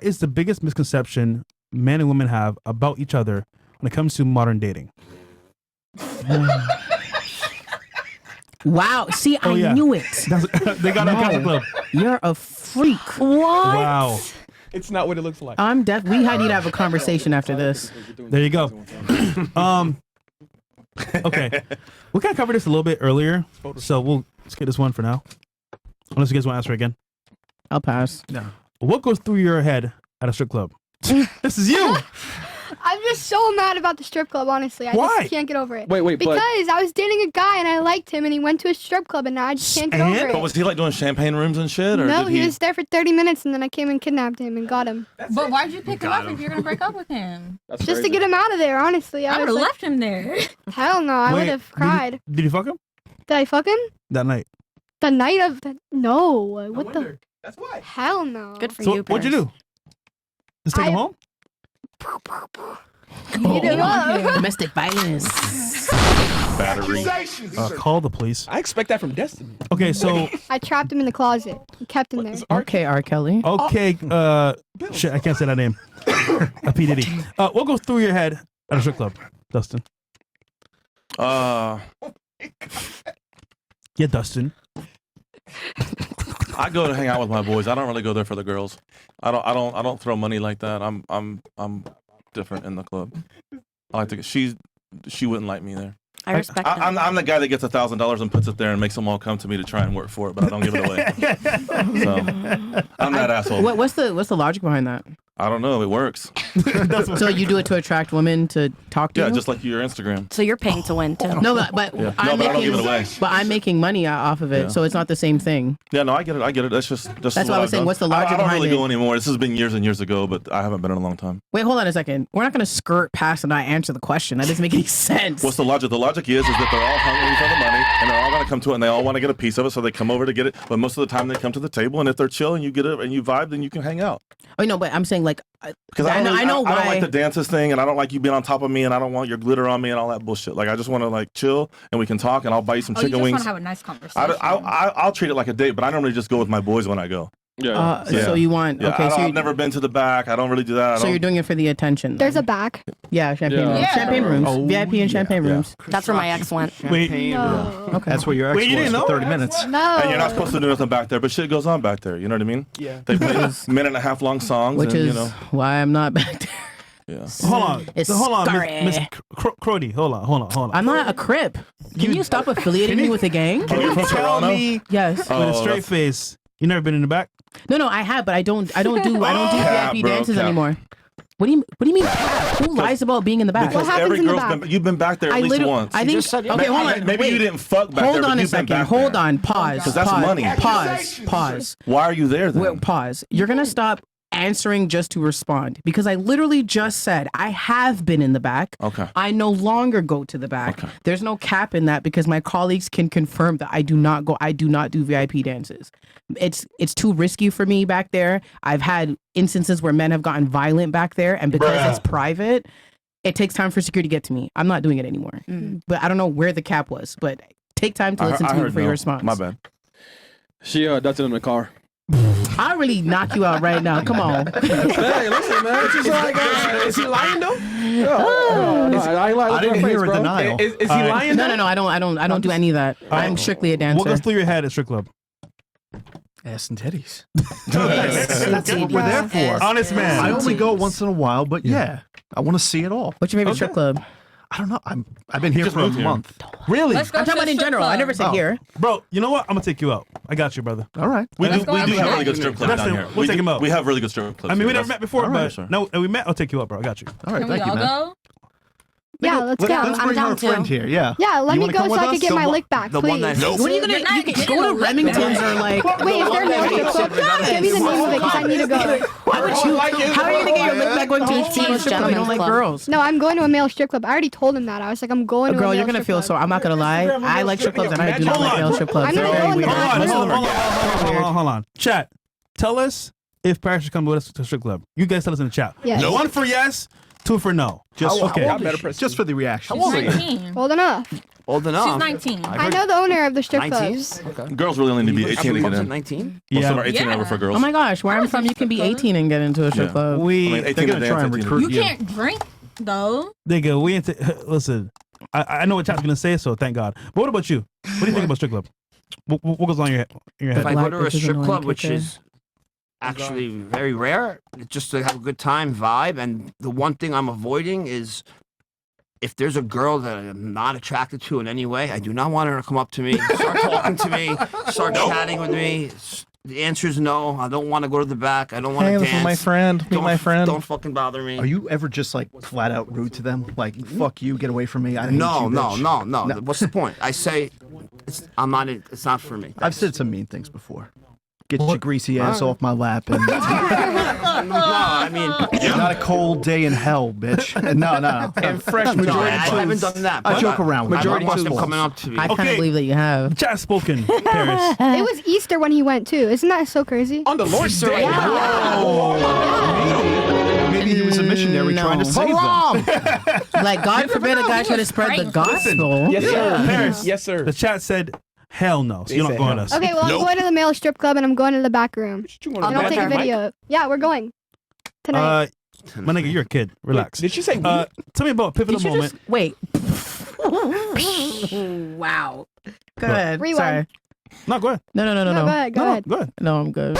what is the biggest misconception men and women have about each other when it comes to modern dating? Wow. See, I knew it. They got a couple club. You're a freak. What? Wow. It's not what it looks like. We need to have a conversation after this. There you go. Okay. We kind of covered this a little bit earlier, so we'll skip this one for now. Unless you guys want to answer again. I'll pass. No. What goes through your head at a strip club? This is you. I'm just so mad about the strip club, honestly. I Why? just can't get over it. Wait, because I was dating a guy and I liked him and he went to a strip club and now I just can't get over it. But was he like doing champagne rooms and shit? Or No, did he was there for 30 minutes and then I came and kidnapped him and got him. But why'd you pick him up if you're going to break up with him? That's just crazy. To get him out of there, honestly. I would have left him there. Hell no, I would have cried. Did you fuck him? Did I fuck him? That night. The night of the... No. What the... That's why. Hell no. Good for So you, what'd you do? Just take him home? Domestic violence. Battery. Call the police. I expect that from Destiny. Okay, so... I trapped him in the closet. He kept him there. Okay, R. Kelly. Okay, shit, I can't say that name. P. Diddy. What goes through your head at a strip club, Dustin? Yeah, Dustin. I go to hang out with my boys. I don't really go there for the girls. I don't throw money like that. I'm different in the club. I like to. She wouldn't like me there. I respect that. I'm the guy that gets $1,000 and puts it there and makes them all come to me to try and work for it, but I don't give it away. So I'm that asshole. What's the logic behind that? I don't know. It works. So you do it to attract women to talk to you? Yeah, just like your Instagram. So you're paying to win too. No, but Yeah. I don't give it away. But I'm making money off of it, Yeah. so it's not the same thing. Yeah, no, I get it. That's just That's what I was saying. What's the logic I don't behind really it? go anymore. This has been years and years ago, but I haven't been in a long time. Wait, hold on a second. We're not going to skirt past and not answer the question. That doesn't make any sense. What's the logic? The logic is that they're all hungry for the money, and they're all going to come to it, and they all want to get a piece of it, so they come over to get it. But most of the time, they come to the table, and if they're chill and you get it and you vibe, then you can hang out. Oh no, but I'm saying like Because I know why. I don't like the dances thing, and I don't like you being on top of me, and I don't want your glitter on me and all that bullshit. Like I just want to like chill, and we can talk, and I'll buy you some You chicken just wings. want to have a nice conversation. I'll treat it like a date, but I normally just go with my boys when I go. Yeah. So you want okay? So I've never been to the back. I don't really do that. So you're doing it for the attention. There's a back. Yeah, champagne rooms. Yeah. Champagne rooms. Oh, VIP and champagne rooms. That's where my ex went. Wait, No. Okay. That's where your ex Wait, you was didn't for know? 30 minutes. No. And you're not supposed to do nothing back there, but shit goes on back there. You know what I mean? Yeah. They play minute-and-a-half long songs, Which and, is you know. why I'm not back there. Yeah. hold on. It's Hold on, scary. Miss Crody. Hold on. I'm not a Crip. Can you stop affiliating me with a gang? Can you from tell Toronto? me Yes. with a Oh, straight that's- face you never been in the back? No, I have, but I don't do Cap, VIP bro, dances cap. anymore. What do you mean? Who lies about being in the back? Because happens every in the girl's back? been, you've been back there at least once. I think. just said- Okay, hold on. Maybe wait. you didn't fuck back there, Hold but on a you've been second. back Hold there. on. Pause. 'Cause that's pause, money. Pause. Why are you there then? Wait, pause. You're gonna stop answering just to respond because I literally just said I have been in the back. Okay. I no longer go to the back. Okay. There's no cap in that because my colleagues can confirm that I do not go. I do not do VIP dances. It's too risky for me back there. I've had instances where men have gotten violent back there, and because it's private, it takes time for security to get to me. I'm not doing it anymore. But I don't know where the cap was. But take time to listen to me for your response. My bad. She does it in the car. I'll really knock you out right now. Come on. Hey, listen, man. Is he lying though? No, I didn't hear a denial. Is he lying? No. I don't do any of that. I'm strictly a dancer. What goes through your head at strip club? Ass and titties. Yes. That's what we're there for. Honest man. I only go once in a while, but yeah, I want to see it all. What's your favorite strip club? I don't know. I've been here for a month. Really? Let's go I'm to talking about the in strip general. I club. never said here. Bro, you know what? I'm going to take you out. I got you, brother. All right. We do Let's go have outside. really good strip clubs down Dustin, here. we'll take him out. We have really good strip clubs. I mean, we here. never met before, all right, but sure. now we met. I'll take you out, bro. I got you. All right. Can we Thank you, all man. go? Yeah, let's go. Let's I'm bring down our friend too. here. Yeah. Yeah, let You me wanna go come so with I can us? get my lick back, The please. one that What are you gonna? You're not You can getting go a to lick Remington's back. or like. Wait, is there a male strip club? Give me the name of it because I need to go. How are you gonna get your lick back going to a female strip club? You don't like Club. girls. No, I'm going to a male strip club. I already told him that. I was like, I'm going to a Girl, male you're gonna strip feel club. so. I'm not gonna lie. I like strip clubs and I do not like male strip clubs. I'm They're gonna go very in the weird. back. Hold on. Chat. Tell us if Paris should come with us to the strip club. You guys tell us in the chat. Yes. One for yes, 2 for no. Just okay. Just for the reaction. How old are you? 19. Old enough. Old enough. She's 19. I know the owner of the strip 19? clubs. Okay. Girls really only need to be 18 to get in. 19? Most of them Yeah. are 18 and over for girls. Oh my gosh, where I'm from, you can be 18 and get into a strip Yeah. club. I mean, 18 They're to gonna dance, try and 18 to- recruit You can't drink, though. They go. We ain't. Listen, I know what Chad's gonna say, so thank God. But what about you? What do you think about strip club? What goes on in your If head? I go to a Black bitches strip annoying club, which kicker. is actually very rare, just to have a good time, vibe, and the one thing I'm avoiding is if there's a girl that I'm not attracted to in any way, I do not want her to come up to me, start talking to me, start chatting with me. The answer is no. I don't want to go to the back. I don't want to dance. my friend. Meet Don't- my friend. Don't fucking bother me. Are you ever just like flat out rude to them? Like, fuck you, get away from me. I hate No, you, no, bitch. no. What's the point? I say, I'm not. It's not for me. I've said some mean things before. Get your greasy ass off my lap. And No, I mean, not a cold day in hell, bitch. No. and fresh No, I I haven't done that. I but joke around with Majority you. of them coming up to me. I kind of Okay. believe that you have. Chad spoken, Paris. It was Easter when he went too. Isn't that so crazy? On the Lord's Day. Maybe he was a missionary trying to save them. Like, God forbid a guy try to spread the gospel. Yes, sir. Paris. Yes, sir. The chat said, "Hell no." So you're not going with us. Okay, well, I'm going to the male strip club and I'm going to the back room. On And I'll the take a back. video. Yeah, we're going tonight. My nigga, you're a kid. Relax. Did you say Tell me about a pivotal Did you moment. just wait? Wow. Go ahead. Rewind. Sorry. No, go ahead. No. No, go ahead. Go No, ahead. Go ahead. No, I'm good.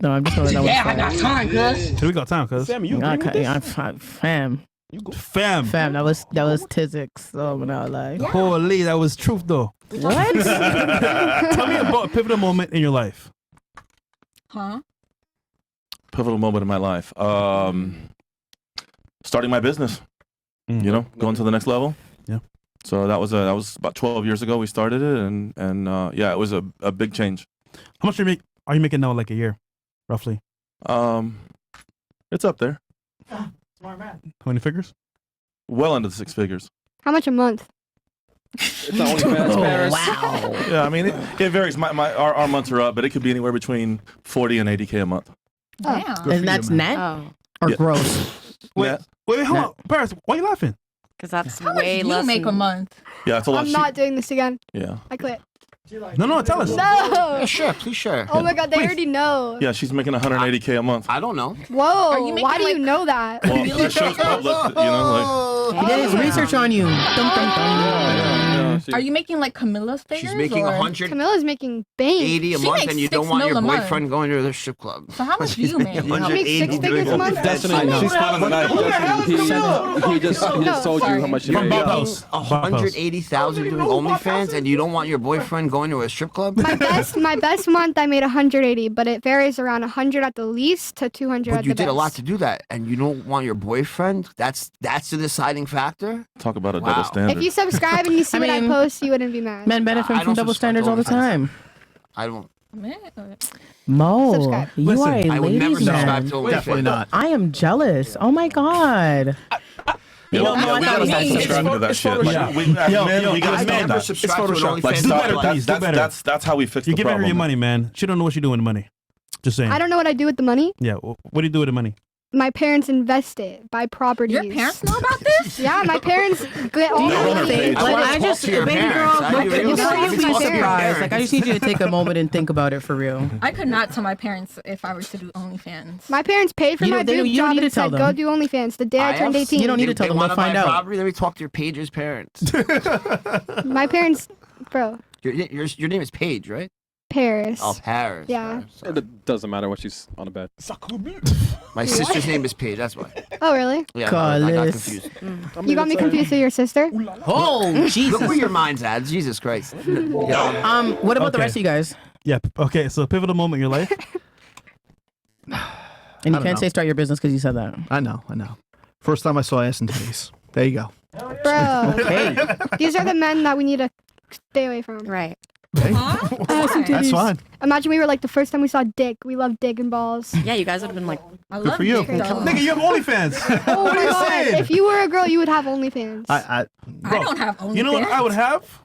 No, I'm just gonna let that one slide. time, cuz. We got time, cuz. Sam, you Fam, Fam. that was Tizix. Oh, no, like Holy, that was truth, though. what? Tell me about a pivotal moment in your life. Huh? Pivotal moment in my life. Starting my business. Mm. You know, going to the next level. Yeah. So that was about 12 years ago we started it, and yeah, it was a big change. How much are you making now, like a year, roughly? It's up there, How many figures? well into the 6 figures. How much a month? It's not OnlyFans, Paris. Wow. Yeah, I mean it varies. Our months are up, but it could be anywhere between 40 and 80K a month. Damn. And that's net Oh, or Yeah. gross? Wait, hold No. on. Paris, why are you laughing? because that's How much do way you less. make a than- month? Yeah, it's a lot. I'm not doing this again. Yeah, I quit. No, tell us. No. Yeah, sure, please share. Oh my God, they already know. yeah, she's making 180K a month. I don't know. Whoa. you making, Why do you like- know that? Well, the show's public, you know, He did his research on you. Dum, dum, dum. Are you making like Camilla's figures? She's making or? 180 Camilla's making bank. a She month, makes and you 6 don't want your mil a month. boyfriend going to the strip club. So how much do you make? You make 6 figures a month? Destiny, She's fun on the night. He just told you how much you From made. Bob House. 180,000 doing OnlyFans, and you don't want your boyfriend going to a strip club? My best month I made 180, but it varies around 100 at the least to 200 But at you the did a best. lot to do that, and you don't want your boyfriend? That's the deciding factor? talk about a Wow. double standard. If you subscribe and you see I what I mean, post, you wouldn't be mad. Men benefit I from don't double subscribe standards to all the OnlyFans. time. I don't. Man. Mo, Subscribe. you Listen, are a I would never ladies' subscribe man. to OnlyFans. Definitely not. I am jealous. Oh my God. Yeah, No, yeah, I we thought gotta he stop said- subscribing to that shit. Yeah. Like, we, as men, we gotta I stop never that. subscribe to an Like, OnlyFans. Do stop better, it. please. Do better. That's how we fix You the give her problem. your money, man. She don't know what you do with the money. Just saying. I don't know what I do with the money. Yeah. What do you do with the money? My parents invest it, buy properties. Your parents know about this? Yeah, my parents get all Do the you money. think, I like, wanna I talk just, to your baby girl, parents. I like, do really before wanna you talk be to your surprised, parents. like, I just need you to take a moment and think about it for real. I could not tell my parents if I were to do OnlyFans. My parents paid for You my don't- they boob don't- you don't job need and to tell said, them. go do OnlyFans the day I turned 18. You don't need to tell them, They they'll wanna find buy out. property, let me talk to your Paige's parents. My parents, bro, Your name is Paige, right? Paris. Oh, Paris. Yeah. Sorry. It doesn't matter what she's on the bed. My sister's name is Paige, that's why. Oh, really? Yeah, no, I got Collis. confused. You got me confused with your sister? Oh, Look Jesus. where your mind's at, Jesus Christ. Yeah. What about the Okay. rest of you guys? Yeah. Okay. So pivotal moment in your life. And you I don't can't know. say start your business because you said that. I know. First time I saw ass and titties. There you go. Bro, Hey, these are the men that we need to stay away from. Right. Huh? Why? That's fine. Imagine we were like the first time we saw dick. We love dick and balls. Yeah, you guys would have been like, I love for you. dick, though. Nigga, you have OnlyFans. Oh What my are you God. saying? If you were a girl, you would have OnlyFans. I I don't have OnlyFans. You know what I would have?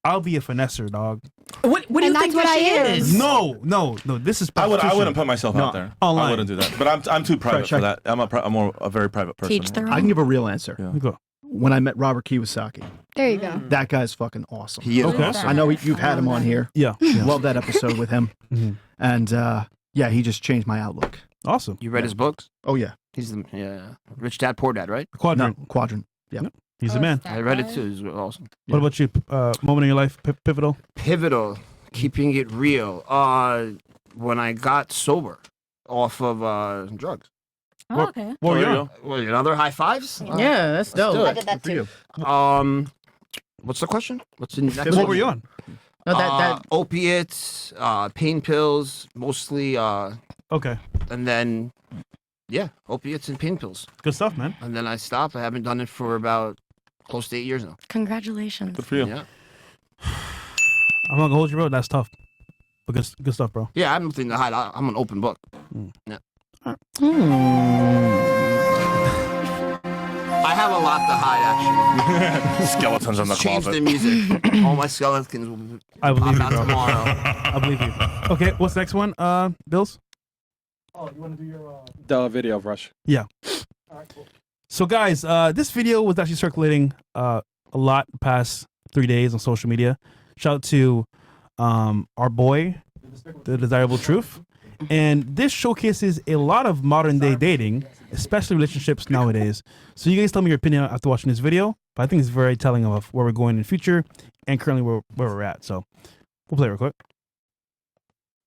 I'll be a finesser, dog. What do you And think that's what that she I am. is? No. This is I prostitution. wouldn't put myself out there. Online. I wouldn't do that. But I'm too private for that. I'm a very private person. Teach their I can own. give a real answer. Yeah. Go. When I met Robert Kiyosaki, There you go. that guy's fucking awesome. He is Okay. awesome. I know you've had him on here. Yeah. Love that episode with him. Mhm. And yeah, he just changed my outlook. Awesome. You read his books? Oh yeah, He's the Rich Dad Poor Dad, right? Quadrant. no, Quadrant. Yeah. Yep. He's the man. I read it too. It's awesome. What about you? Moment in your life, pivotal. Pivotal, keeping it real. When I got sober off of drugs. Oh, okay. Well, There you yeah. go. Well, another high fives? Yeah, that's dope. do it. I did that too. What's the question? What's the next What one? were you on? No, that Opiates, pain pills, mostly, Okay. and then, yeah, opiates and pain pills. Good stuff, man. And then I stopped. I haven't done it for about close to 8 years now. Congratulations. Good for you. Yeah. I'm not gonna hold you, bro. That's tough. But good stuff, bro. Yeah, I'm nothing to hide. I'm an open book. I have a lot to hide, actually. Skeletons in the Change the closet. music. All my skeletons will I pop believe you, out bro. tomorrow. I believe you. Okay, what's the next one? Bills? The video of Rush. Yeah. So, guys, this video was actually circulating a lot the past 3 days on social media. Shout out to our boy, The Desirable Truth. And this showcases a lot of modern day dating, especially relationships nowadays. So you guys tell me your opinion after watching this video. But I think it's very telling of where we're going in the future and currently where we're at. So we'll play it real quick.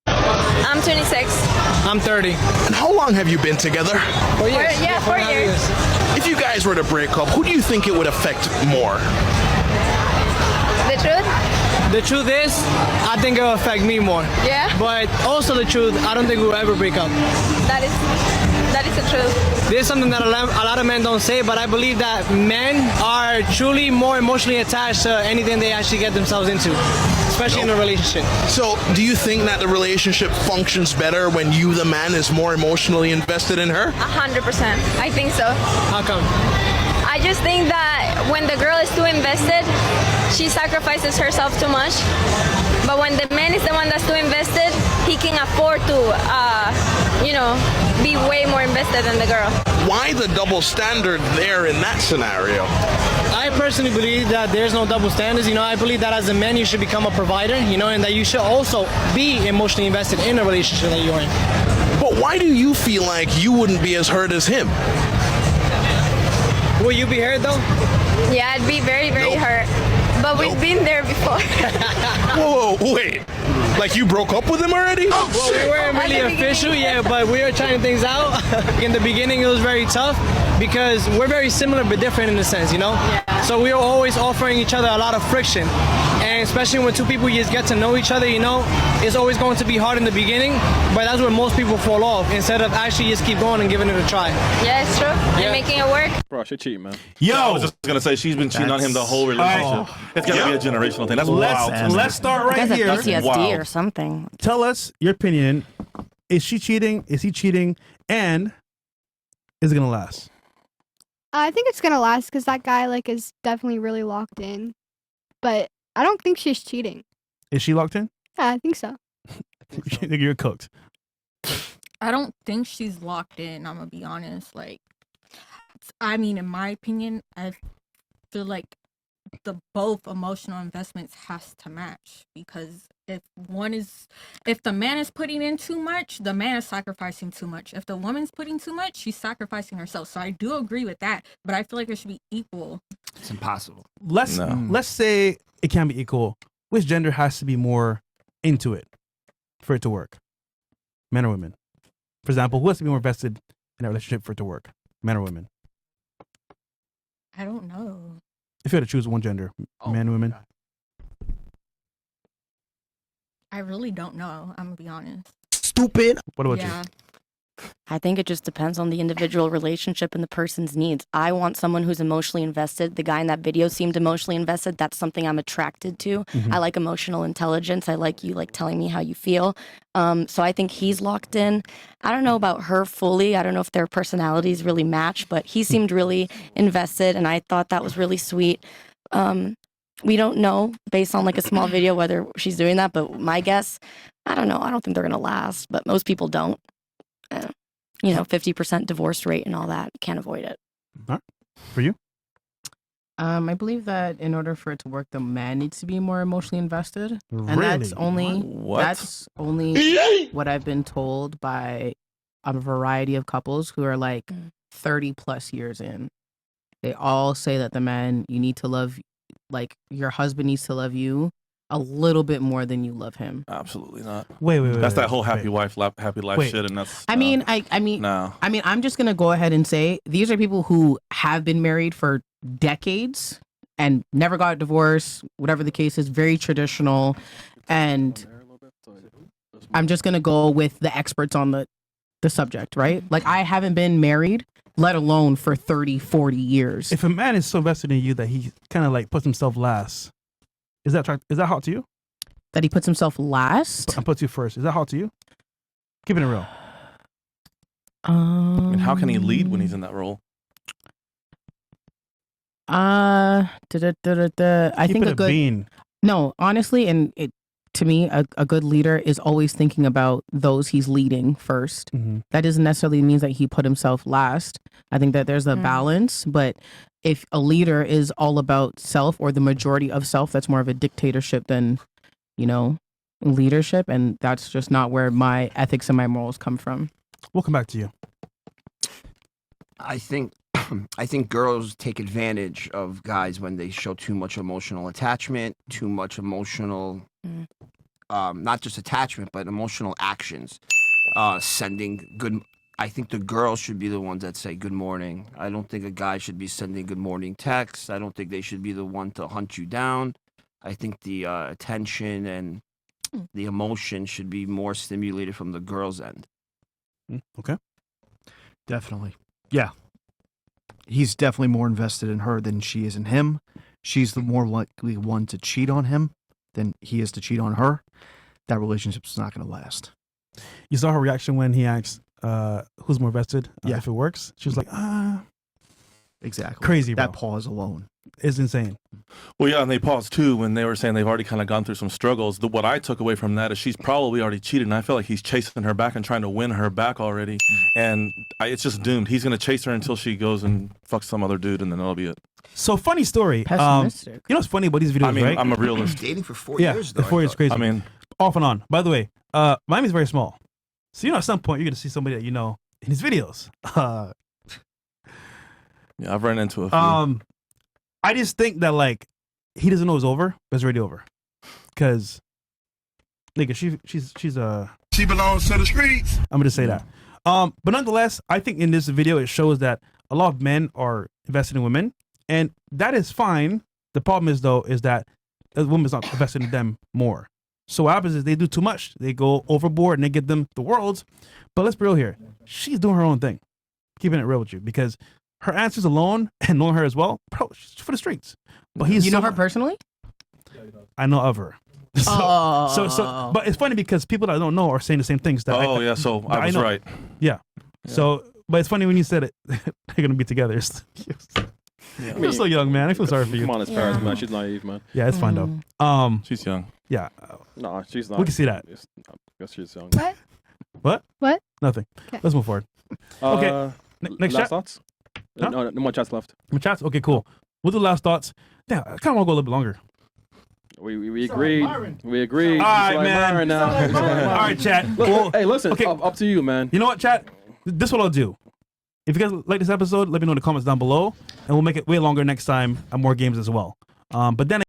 I'm 26. I'm 30. And how long have you been together? 4 years. Yeah, 4 years. If you guys were to break up, who do you think it would affect more? The truth? The truth is, I think it will affect me more. Yeah. But also the truth, I don't think we'll ever break up. That is the truth. This is something that a lot of men don't say, but I believe that men are truly more emotionally attached to anything they actually get themselves into, especially in a relationship. So, do you think that the relationship functions better when you, the man, is more emotionally invested in her? 100%. I think so. How come? I just think that when the girl is too invested, she sacrifices herself too much. But when the man is the one that's too invested, he can afford to, be way more invested than the girl. Why the double standard there in that scenario? I personally believe that there's no double standards. I believe that as a man, you should become a provider, and that you should also be emotionally invested in a relationship that you're in. But why do you feel like you wouldn't be as hurt as him? Will you be hurt though? Yeah, I'd be very, very hurt. But we've been there before. Whoa, wait. Like you broke up with him already? Well, we weren't really At the official, beginning, yeah, but we were trying things out. In the beginning, it was very tough because we're very similar but different in a sense, Yeah. So we were always offering each other a lot of friction. And especially when two people just get to know each other, it's always going to be hard in the beginning, but that's where most people fall off instead of actually just keep going and giving it a try. Yeah, it's true. Yeah. You're making it work. Bro, she cheating, man. I was just gonna say she's been cheating on him the whole relationship. It's gotta be a generational thing. That's wild. Let's start You right guys here. have PTSD Wow. or something. Tell us your opinion. Is she cheating? Is he cheating? And is it gonna last? I think it's gonna last because that guy is definitely really locked in. But I don't think she's cheating. Is she locked in? Yeah, I think so. You're cooked. I don't think she's locked in. I'm gonna be honest. In my opinion, I feel like the both emotional investments has to match because if the man is putting in too much, the man is sacrificing too much. If the woman's putting too much, she's sacrificing herself. So I do agree with that, but I feel like it should be equal. It's impossible. Let's say it can be equal. Which gender has to be more into it for it to work? Men or women? For example, who has to be more invested in a relationship for it to work? Men or women? I don't know. If you had to choose one gender, men or women? I really don't know. I'm gonna be honest. Stupid. What about Yeah. you? I think it just depends on the individual relationship and the person's needs. I want someone who's emotionally invested. The guy in that video seemed emotionally invested. That's something I'm attracted to. I like emotional intelligence. I like you telling me how you feel. So I think he's locked in. I don't know about her fully. I don't know if their personalities really match, but he seemed really invested, and I thought that was really sweet. We don't know based on like a small video whether she's doing that, but my guess, I don't know. I don't think they're gonna last, but most people don't. 50% divorce rate and all that, can't avoid it. All right. For you? I believe that in order for it to work, the man needs to be more emotionally invested, and Really? that's only what I've been told by a variety of couples who are like 30 plus years in. They all say that the man, you need to love, like your husband needs to love you a little bit more than you love him. Absolutely not. Wait. That's that whole happy life shit, and that's. I mean, no. I'm just gonna go ahead and say these are people who have been married for decades and never got divorced, whatever the case is, very traditional. And I'm just gonna go with the experts on the subject, right? Like I haven't been married, let alone for 30, 40 years. If a man is so invested in you that he kind of like puts himself last, is that hot to you? That he puts himself last? And puts you first. Is that hot to you? Keeping it real. I mean, how can he lead when he's in that role? I think a good bean. No, honestly, and to me, a good leader is always thinking about those he's leading first. Mm-hmm. That doesn't necessarily mean that he put himself last. I think that there's a balance, but if a leader is all about self or the majority of self, that's more of a dictatorship than, leadership. And that's just not where my ethics and my morals come from. We'll come back to you. I think girls take advantage of guys when they show too much emotional attachment, too much emotional, not just attachment, but emotional actions. Sending good. I think the girls should be the ones that say good morning. I don't think a guy should be sending good morning texts. I don't think they should be the one to hunt you down. I think the attention and the emotion should be more stimulated from the girl's end. Okay. Definitely. Yeah. He's definitely more invested in her than she is in him. She's the more likely one to cheat on him than he is to cheat on her. That relationship's not going to last. You saw her reaction when he asked who's more vested Yeah. if it works. She was like, Exactly. Crazy, bro. That pause alone is insane. Well, yeah, and they paused too when they were saying they've already kind of gone through some struggles. What I took away from that is she's probably already cheated, and I feel like he's chasing her back and trying to win her back already. And it's just doomed. He's going to chase her until she goes and fucks some other dude, and then that'll be it. So funny story. Pessimistic. You know what's funny about these videos, I mean, right? I'm a realist. Dating for 4 Yeah, years, the though. 4 years crazy. I mean, off and on. By the way, Miami's very small. So, at some point, you're going to see somebody that you know in his videos. Yeah, I've run into a few. I just think that, like, he doesn't know it's over, but it's already over. Because, nigga, she belongs to the streets. I'm going to say that. But nonetheless, I think in this video, it shows that a lot of men are invested in women. And that is fine. The problem is, though, is that the woman's not invested in them more. So what happens is they do too much. They go overboard and they give them the world. But let's be real here. She's doing her own thing. Keeping it real with you. Because her answers alone, and knowing her as well, bro, she's for the streets. But You know her personally? I know of her. So, but it's funny because people that I don't know are saying the same things. That So I was know. right. Yeah. So, but it's funny when you said it. They're gonna be together. You're so young, man. I feel sorry for you. Come on, as parents, man. She's naive, man. Yeah, it's fine though. She's young. Yeah. No, she's not. We can see that. I guess she's young. What? Nothing. Okay. Let's move forward. Okay. Next last chat. thoughts? Huh? No more chats left. Chats. Okay, cool. We'll do last thoughts. Yeah, I kind of want to go a little bit longer. We agreed. We agreed. All right, It's like man. Myron now. All right, chat. Look, Well, hey, listen. okay. Up to you, man. You know what, chat? This is what I'll do. If you guys like this episode, let me know in the comments down below, and we'll make it way longer next time and more games as well. But then